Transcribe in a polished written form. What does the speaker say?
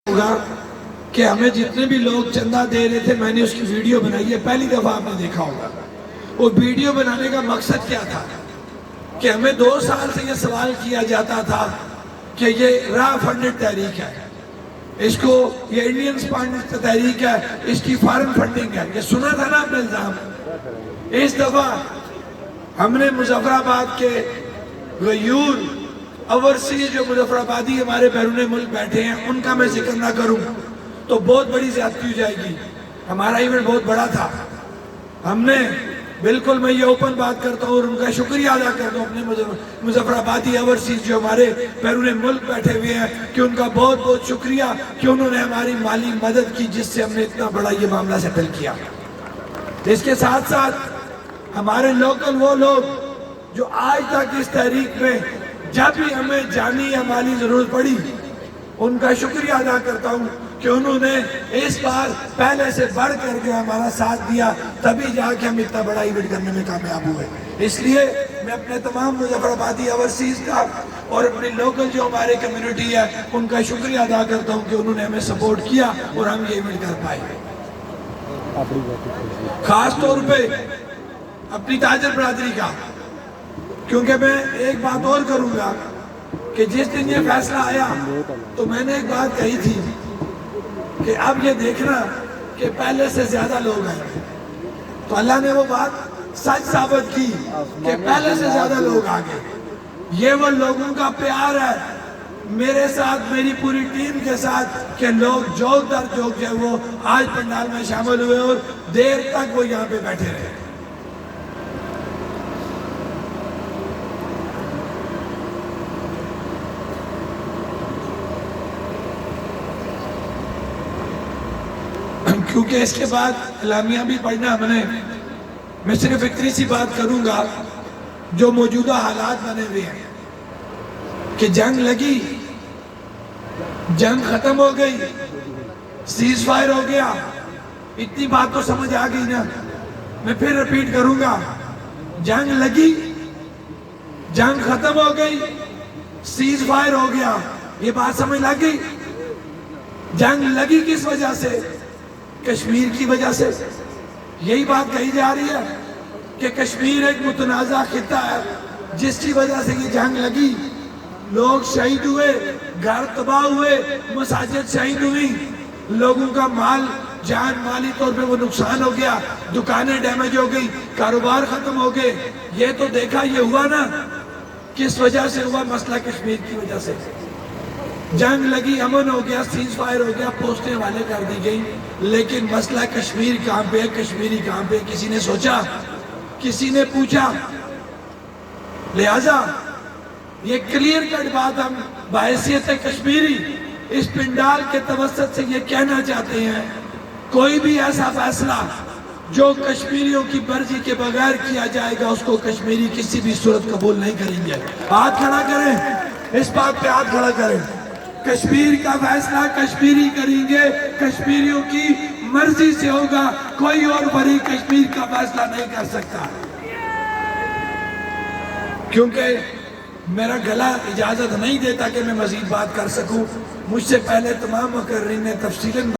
ہوگا کہ ہمیں جتنے بھی لوگ چندہ دے رہے تھے، میں نے اس کی ویڈیو بنائی ہے، پہلی دفعہ آپ نے دیکھا ہوگا۔ وہ ویڈیو بنانے کا مقصد کیا تھا کہ ہمیں 2 سال سے یہ سوال کیا جاتا تھا کہ یہ را فنڈڈ تحریک ہے، اس کو یہ انڈین سپانڈ تحریک ہے، اس کی فارن فنڈنگ ہے، یہ سنا تھا نا اپنے الزام۔ اس دفعہ ہم نے مظفر آباد کے غیور اوورسیز جو مظفر آبادی ہمارے بیرون ملک بیٹھے ہیں، ان کا میں ذکر نہ کروں تو بہت بڑی زیادتی ہو جائے گی۔ ہمارا ایونٹ بہت بڑا تھا، ہم نے بالکل، میں یہ اوپن بات کرتا ہوں اور ان کا شکریہ ادا کرتا ہوں اپنے مظفر آبادی اوورسیز جو ہمارے بیرون ملک بیٹھے ہوئے ہیں، کہ ان کا بہت بہت شکریہ کہ انہوں نے ہماری مالی مدد کی، جس سے ہم نے اتنا بڑا یہ معاملہ سیٹل کیا۔ اس کے ساتھ ساتھ ہمارے لوکل وہ لوگ جو آج تک اس تحریک میں جب بھی ہمیں جانی یا مالی ضرورت پڑی، ان کا شکریہ ادا کرتا ہوں کہ انہوں نے اس بار پہلے سے بڑھ کر کے ہمارا ساتھ دیا، تبھی جا کے ہم اتنا بڑا ایونٹ کرنے میں کامیاب ہوئے۔ اس لیے میں اپنے تمام مظفر آبادی اوورسیز کا اور اپنی لوکل جو ہمارے کمیونٹی ہے، ان کا شکریہ ادا کرتا ہوں کہ انہوں نے ہمیں سپورٹ کیا اور ہم یہ ایونٹ کر پائے۔ خاص طور پہ اپنی تاجر برادری کا، کیونکہ میں ایک بات اور کروں گا کہ جس دن یہ فیصلہ آیا تو میں نے ایک بات کہی تھی کہ اب یہ دیکھنا کہ پہلے سے زیادہ لوگ آئیں گے، تو اللہ نے وہ بات سچ ثابت کی کہ پہلے سے زیادہ لوگ آ گئے۔ یہ وہ لوگوں کا پیار ہے میرے ساتھ، میری پوری ٹیم کے ساتھ، کہ لوگ جوک در جوک جو وہ آج پنڈال میں شامل ہوئے اور دیر تک وہ یہاں پہ بیٹھے رہے۔ کیونکہ اس کے بعد اعلامیہ بھی پڑھنا ہم نے، میں صرف اتنی سی بات کروں گا، جو موجودہ حالات بنے ہوئے ہیں کہ جنگ لگی، جنگ ختم ہو گئی، سیز فائر ہو گیا، اتنی بات تو سمجھ آ گئی نا۔ میں پھر ریپیٹ کروں گا، جنگ لگی، جنگ ختم ہو گئی، سیز فائر ہو گیا، یہ بات سمجھ لگ گئی۔ جنگ لگی کس وجہ سے؟ کشمیر کی وجہ سے۔ یہی بات کہی جا رہی ہے کہ کشمیر ایک متنازع خطہ ہے، جس کی وجہ سے یہ جنگ لگی، لوگ شہید ہوئے، گھر تباہ ہوئے، مساجد شہید ہوئی، لوگوں کا مال جان مالی طور پہ وہ نقصان ہو گیا، دکانیں ڈیمیج ہو گئی، کاروبار ختم ہو گئے۔ یہ تو دیکھا، یہ ہوا نا، کس وجہ سے ہوا؟ مسئلہ کشمیر کی وجہ سے۔ جنگ لگی، امن ہو گیا، سیز فائر ہو گیا، پوسٹیں والے کر دی گئی، لیکن مسئلہ کشمیر کہاں پہ ہے؟ کشمیری کہاں پہ؟ کسی نے سوچا؟ کسی نے پوچھا؟ لہٰذا یہ کلیئر کٹ بات ہم بحیثیت کشمیری اس پنڈال کے توسط سے یہ کہنا چاہتے ہیں، کوئی بھی ایسا فیصلہ جو کشمیریوں کی مرضی کے بغیر کیا جائے گا، اس کو کشمیری کسی بھی صورت قبول نہیں کریں گے۔ ہاتھ کھڑا کریں، اس بات پہ ہاتھ کھڑا کریں۔ کشمیر کا فیصلہ کشمیری کریں گے، کشمیریوں کی مرضی سے ہوگا، کوئی اور فریق کشمیر کا فیصلہ نہیں کر سکتا۔ کیونکہ میرا گلا اجازت نہیں دیتا کہ میں مزید بات کر سکوں، مجھ سے پہلے تمام مقررین نے تفصیلاً